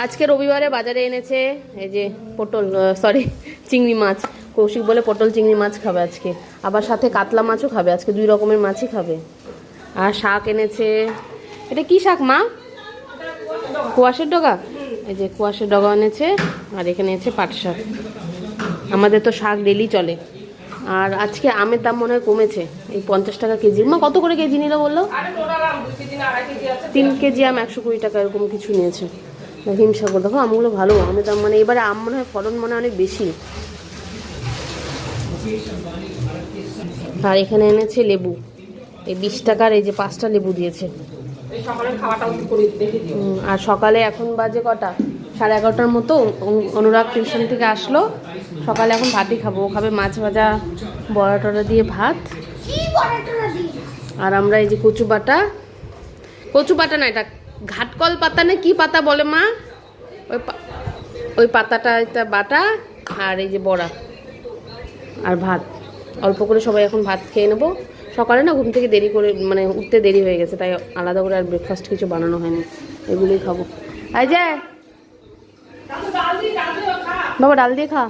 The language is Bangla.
আজকে রবিবারে বাজারে এনেছে এই যে পটল, সরি চিংড়ি মাছ। কৌশিক বলে পটল চিংড়ি মাছ খাবে আজকে, আবার সাথে কাতলা মাছও খাবে আজকে, 2 রকমের মাছই খাবে। আর শাক এনেছে, এটা কি শাক মা? কুয়াশের ডগা। এই যে কুয়াশের ডগা এনেছে, আর এখানে এনেছে পাট শাক। আমাদের তো শাক ডেলি চলে। আর আজকে আমের দাম মনে হয় কমেছে, এই 50 টাকা কেজি। মা কত করে কেজি নিল বললো? 3 কেজি আম 120 টাকা এরকম কিছু নিয়েছে। হিমসাগর দেখো আমগুলো ভালো, আমের দাম মানে এবারে আম মনে হয় ফলন মনে হয় অনেক বেশি। আর এখানে এনেছে লেবু, এই 20 টাকার এই যে 5টা লেবু দিয়েছে। আর সকালে এখন বাজে কটা, 11:30টার মতো। অনুরাগ টিউশন থেকে আসলো, সকালে এখন ভাতই খাবো। ও খাবে মাছ ভাজা বড়া টড়া দিয়ে ভাত। আর আমরা এই যে কচু বাটা না, এটা ঘাটকল পাতা না কি পাতা বলে মা, ওই পাতাটা এটা বাটা, আর এই যে বড়া আর ভাত। অল্প করে সবাই এখন ভাত খেয়ে নেবো। সকালে না ঘুম থেকে দেরি করে, মানে উঠতে দেরি হয়ে গেছে, তাই আলাদা করে আর ব্রেকফাস্ট কিছু বানানো হয়নি, এগুলোই খাবো। এই যে বাবা ডাল দিয়ে খা।